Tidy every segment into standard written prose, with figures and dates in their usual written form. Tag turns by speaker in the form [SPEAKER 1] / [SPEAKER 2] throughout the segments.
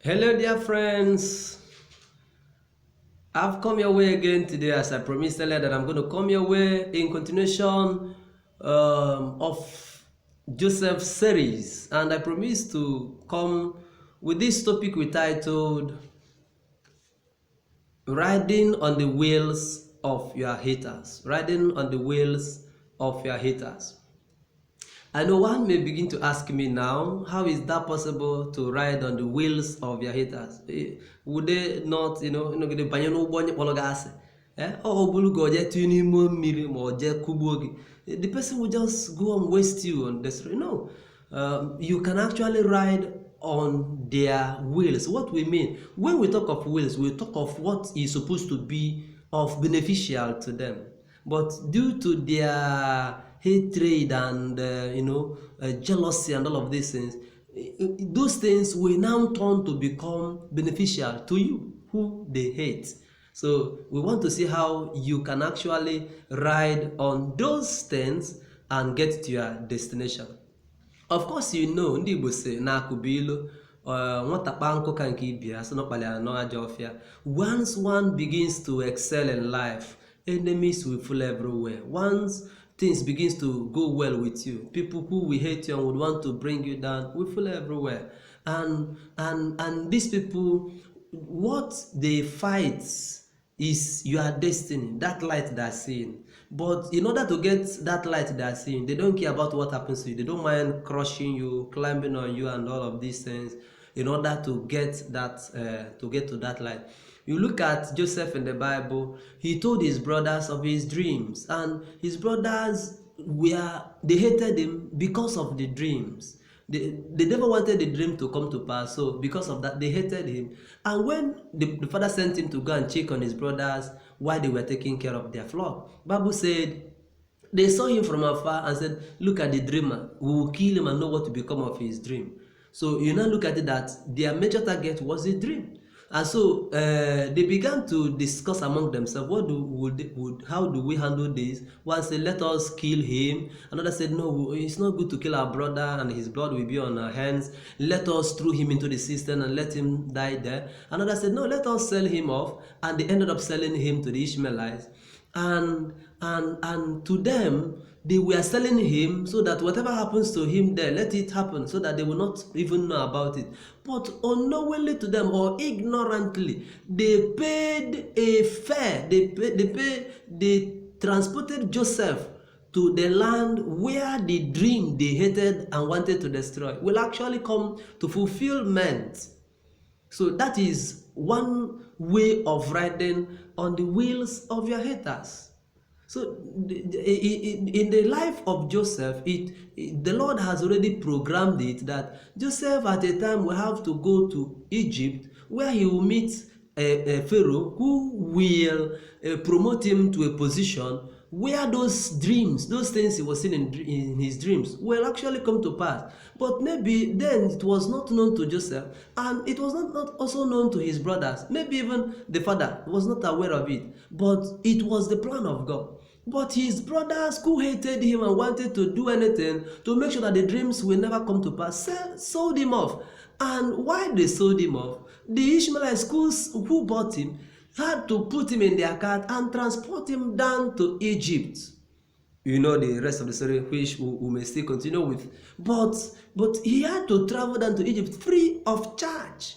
[SPEAKER 1] Hello, dear friends. I've come your way again today, as I promised earlier that I'm going to come your way in continuation of Joseph's series, and I promise to come with this topic we titled "Riding on the Wheels of Your Haters." Riding on the wheels of your haters. I know one may begin to ask me now, how is that possible to ride on the wheels of your haters? Would they not, gị banye n'ụgbọ onye kpọrọ gị asị? Ọ bụrụ gị oje tinye n'ime mmiri ma o jee kugbuo gị. The person will just go and waste you on the street. No, you can actually ride on their wheels. What we mean, when we talk of wheels, we talk of what is supposed to be of beneficial to them. But due to their hatred and jealousy and all of these things, those things will now turn to become beneficial to you who they hate. So we want to see how you can actually ride on those things and get to your destination. Of course, ndị Igbo si na-akụbu ilu, nwata kpaa nkụ ka nke ibi ya sị na ọfịa. Once one begins to excel in life, enemies will fall everywhere. Once things begins to go well with you, people who will hate you and would want to bring you down will fall everywhere. And these people, what they fight is your destiny, that light they're seeing. But in order to get that light they're seeing, they don't care about what happens to you. They don't mind crushing you, climbing on you, and all of these things in order to get that to that light. You look at Joseph in the Bible, he told his brothers of his dreams, and his brothers they hated him because of the dreams. They never wanted the dream to come to pass, so because of that, they hated him. And when the father sent him to go and check on his brothers while they were taking care of their flock, Bible said they saw him from afar and said, "Look at the dreamer. We will kill him and know what to become of his dream." So you now look at it that their major target was a dream. And so they began to discuss among themselves, how do we handle this? One said, "Let us kill him." Another said, "No, it's not good to kill our brother and his blood will be on our hands. Let us throw him into the cistern and let him die there." Another said, "No, let us sell him off." And they ended up selling him to the Ishmaelites. And to them, they were selling him so that whatever happens to him there, let it happen, so that they will not even know about it. But unknowingly to them, or ignorantly, they paid a fare. They transported Joseph to the land where the dream they hated and wanted to destroy will actually come to fulfillment. So that is one way of riding on the wheels of your haters. So in the life of Joseph, the Lord has already programmed it that Joseph at a time will have to go to Egypt, where he will meet a Pharaoh who will promote him to a position where those dreams, those things he was seeing in his dreams will actually come to pass. But maybe then it was not known to Joseph, and it was not also known to his brothers. Maybe even the father was not aware of it, but it was the plan of God. But his brothers, who hated him and wanted to do anything to make sure that the dreams will never come to pass, sold him off. And while they sold him off, the Ishmaelites who bought him had to put him in their cart and transport him down to Egypt. You know the rest of the story, which we may still continue with. But he had to travel down to Egypt free of charge.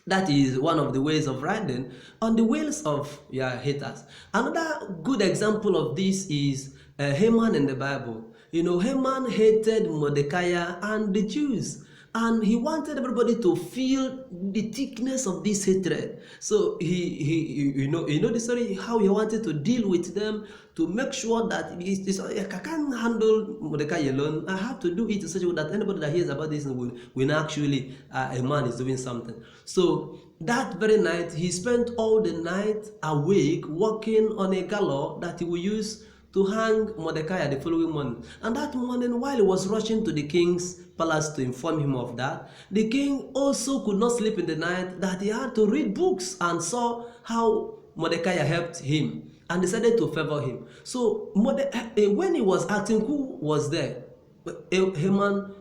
[SPEAKER 1] That is one of the ways of riding on the wheels of your haters. Another good example of this is Haman in the Bible. Haman hated Mordecai and the Jews, and he wanted everybody to feel the thickness of this hatred. So you know the story, how he wanted to deal with them to make sure that I can't handle Mordecai alone. I have to do it in such a way that anybody that hears about this will actually a man is doing something. So that very night, he spent all the night awake working on a gallows that he will use to hang Mordecai the following morning. And that morning, while he was rushing to the king's palace to inform him of that, the king also could not sleep in the night, that he had to read books and saw how Mordecai helped him and decided to favor him. So when he was asking who was there, Haman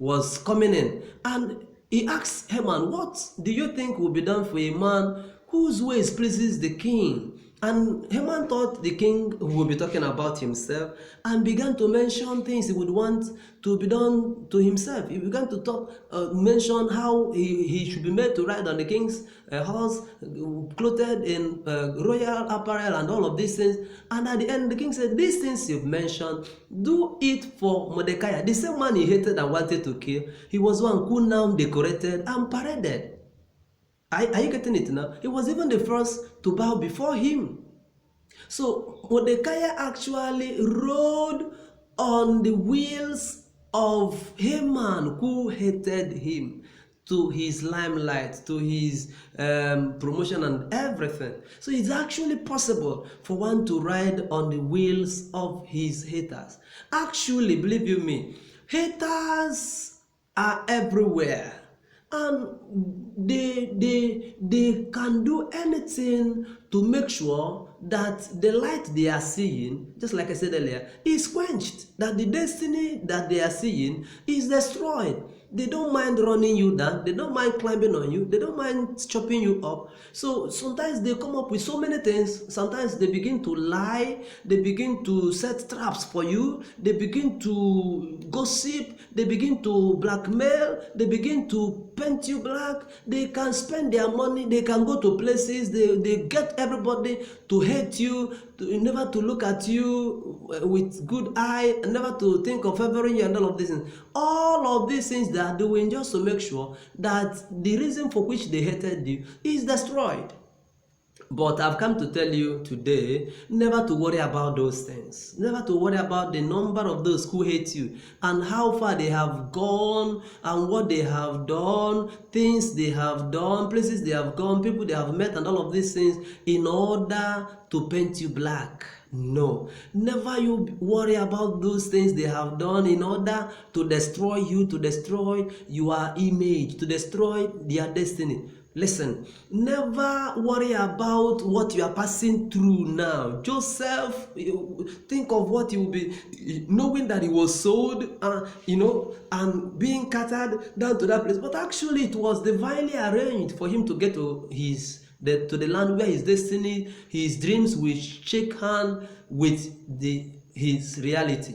[SPEAKER 1] was coming in, and he asked Haman, what do you think will be done for a man whose ways pleases the king? And Haman thought the king would be talking about himself and began to mention things he would want to be done to himself. He began to mention how he should be made to ride on the king's horse, clothed in royal apparel and all of these things. And at the end, the king said, these things you've mentioned, do it for Mordecai. The same man he hated and wanted to kill, he was one who now decorated and paraded. Are you getting it now? He was even the first to bow before him. So Mordecai actually rode on the wheels of Haman, who hated him, to his limelight, to his promotion and everything. So it's actually possible for one to ride on the wheels of his haters. Actually, believe you me, haters are everywhere. And they can do anything to make sure that the light they are seeing, just like I said earlier, is quenched, that the destiny that they are seeing is destroyed. They don't mind running you down, they don't mind climbing on you, they don't mind chopping you up. So sometimes they come up with so many things. Sometimes they begin to lie, they begin to set traps for you, they begin to gossip, they begin to blackmail, they begin to paint you black. They can spend their money, they can go to places, they get everybody to hate you, never to look at you with good eye, never to think of favoring you and all of these things. All of these things they are doing just to make sure that the reason for which they hated you is destroyed. But I've come to tell you today, never to worry about those things. Never to worry about the number of those who hate you and how far they have gone and what they have done, things they have done, places they have gone, people they have met and all of these things in order to paint you black. No, never you worry about those things they have done in order to destroy you, to destroy your image, to destroy their destiny. Listen, never worry about what you are passing through now. Joseph, think of what he will be, knowing that he was sold, and being carted down to that place. But actually, it was divinely arranged for him to get to the land where his destiny, his dreams will shake hand with his reality.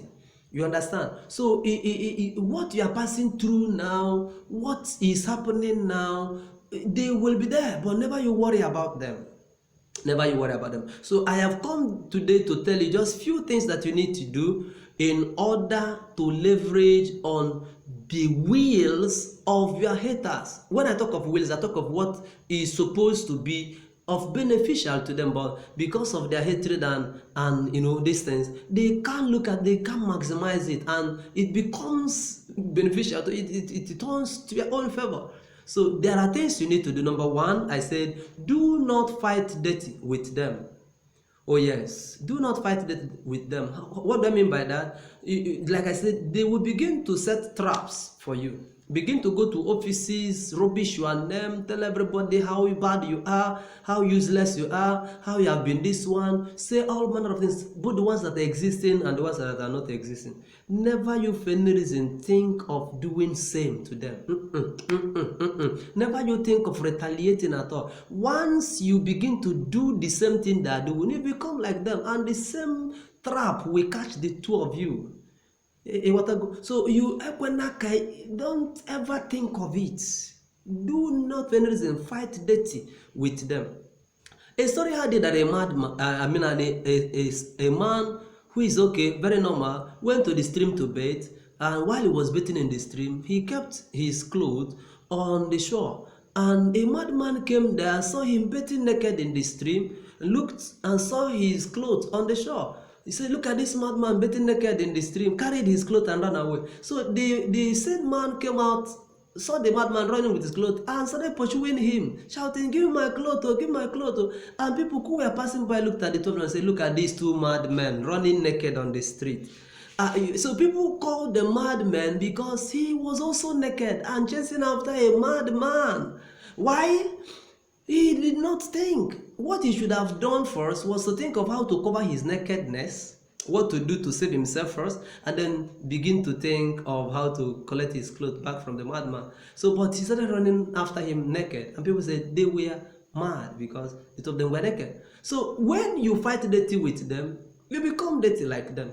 [SPEAKER 1] You understand? So what you are passing through now, what is happening now, they will be there, but never you worry about them. Never you worry about them. So I have come today to tell you just few things that you need to do in order to leverage on the wheels of your haters. When I talk of wheels, I talk of what is supposed to be of beneficial to them, but because of their hatred and these things, they can't maximize it, and it becomes beneficial to it turns to your own favor. So there are things you need to do. Number one, I said, do not fight dirty with them. Oh yes, do not fight dirty with them. What do I mean by that? Like I said, they will begin to set traps for you. Begin to go to offices, rubbish your name, tell everybody how bad you are, how useless you are, how you have been this one. Say all manner of things, both the ones that are existing and the ones that are not existing. Never you for any reason think of doing same to them. Never you think of retaliating at all. Once you begin to do the same thing they are doing, you become like them, and the same trap will catch the two of you. So you don't ever think of it. Do not for any reason fight dirty with them. A story had it that a man who is very normal, went to the stream to bathe, and while he was bathing in the stream, he kept his clothes on the shore. And a madman came there, saw him bathing naked in the stream, looked and saw his clothes on the shore. He said, look at this madman bathing naked in the stream, carried his clothes and ran away. So the said man came out, saw the madman running with his clothes and started pursuing him, shouting, give my clothes, give my clothes. And people who were passing by looked at the two and said, look at these two madmen running naked on the street. So people called the madman because he was also naked and chasing after a madman. Why? He did not think. What he should have done first was to think of how to cover his nakedness. what to do to save himself first, and then begin to think of how to collect his clothes back from the madman. So, but he started running after him naked, and people said they were mad because the two of them were naked. So, when you fight dirty with them, you become dirty like them.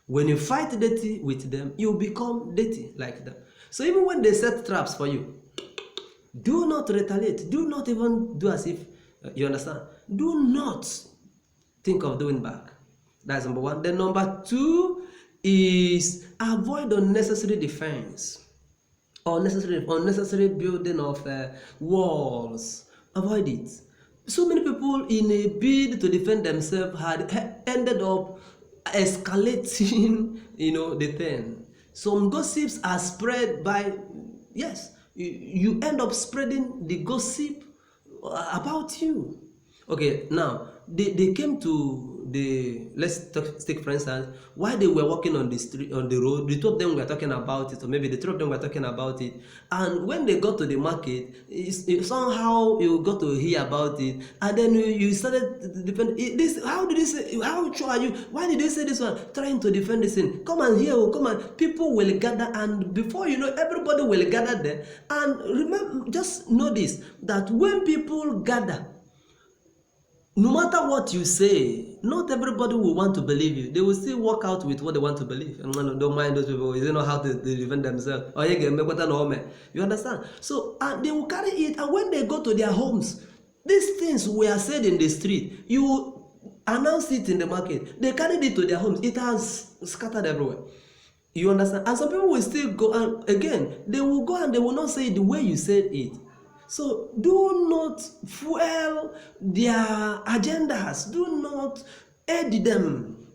[SPEAKER 1] When you fight dirty with them, you become dirty like them. So, even when they set traps for you, do not retaliate. Do not even do as if you understand. Do not think of doing back. That's number one. Then number two is avoid unnecessary defense, or unnecessary building of walls. Avoid it. So many people, in a bid to defend themselves, had ended up escalating, the thing. Some gossips are spread by, yes, you end up spreading the gossip about you. Okay, now they came to let's take for instance, while they were walking on the street, on the road, the two of them were talking about it, or maybe the three of them were talking about it, and when they got to the market, somehow you got to hear about it, and then you started to defend this. How did you say? How sure are you? Why did you say this one? Trying to defend this thing. Come and hear, come on. People will gather, and before you know, everybody will gather there. And remember, just know this, that when people gather, no matter what you say, not everybody will want to believe you. They will still work out with what they want to believe. And don't mind those people. They don't know how to defend themselves. You understand? So, and they will carry it. And when they go to their homes, these things were said in the street. You announce it in the market. They carried it to their homes. It has scattered everywhere. You understand? And some people will still go, and again, they will go and they will not say it the way you said it. So do not fuel their agendas. Do not aid them.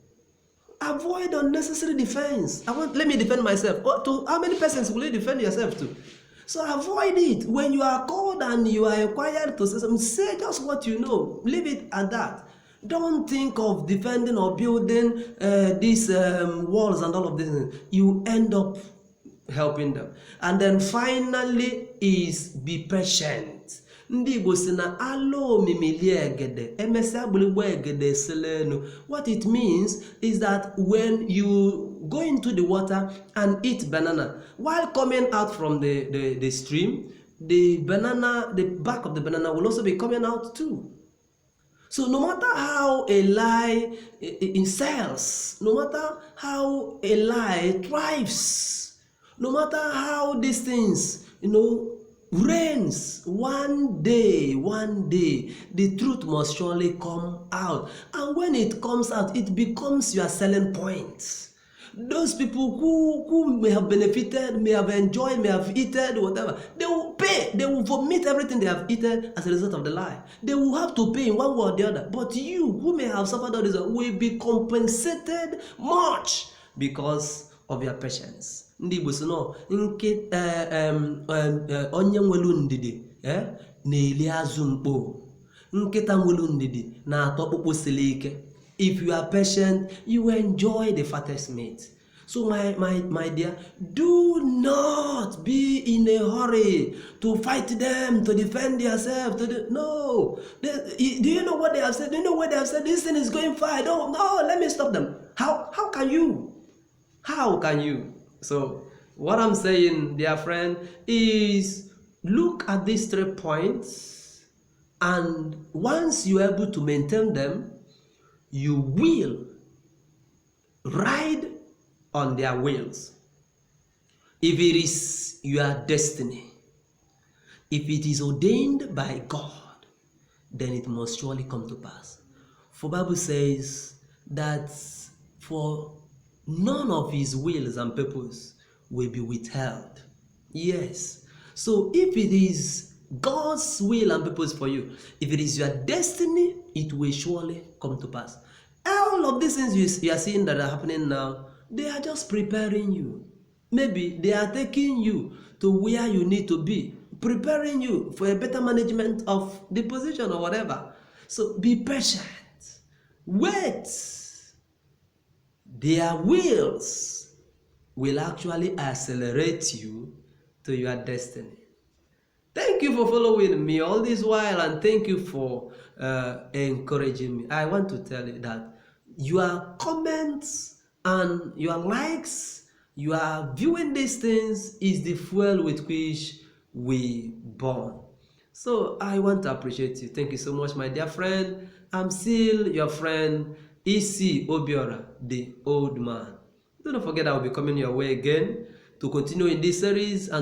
[SPEAKER 1] Avoid unnecessary defense. Let me defend myself. To how many persons will you defend yourself to? So avoid it. When you are called and you are required to say something, say just what you know. Leave it at that. Don't think of defending or building these walls and all of this. You end up helping them. And then finally is be patient. Ndị Igbo si na ala omimili egede emesịa gbụlịgba egede selenu. What it means is that when you go into the water and eat banana, while coming out from the stream, the back of the banana will also be coming out too. So no matter how a lie sells, no matter how a lie thrives, no matter how these things, reigns, one day, the truth must surely come out. And when it comes out, it becomes your selling point. Those people who may have benefited, may have enjoyed, may have eaten, whatever, they will pay. They will vomit everything they have eaten as a result of the lie. They will have to pay in one way or the other. But you, who may have suffered all this, will be compensated much because of your patience. Ndị Igbo so no onye nwelu ndidi na-eli azụ mkpo, nkịta nwelu ndidi na-atọ ọkpụkpụ siri ike. If you are patient, you enjoy the fattest meat. So my dear, do not be in a hurry to fight them, to defend yourself. No. Do you know what they have said? Do you know what they have said? This thing is going far. No, let me stop them. How can you? How can you? So what I'm saying, dear friend, is look at these 3 points, and once you're able to maintain them, you will ride on their wheels. If it is your destiny, if it is ordained by God, then it must surely come to pass. For Bible says that for none of his wills and purpose will be withheld. Yes. So if it is God's will and purpose for you, if it is your destiny, it will surely come to pass. All of these things you are seeing that are happening now, they are just preparing you. Maybe they are taking you to where you need to be, preparing you for a better management of the position or whatever. So be patient. Wait. Their wills will actually accelerate you to your destiny. Thank you for following me all this while, and thank you for encouraging me. I want to tell you that your comments and your likes, you are viewing these things is the fuel with which we burn. So I want to appreciate you. Thank you so much, my dear friend. I'm still your friend, EC Obiora, the old man. Don't forget I will be coming your way again to continue in this series and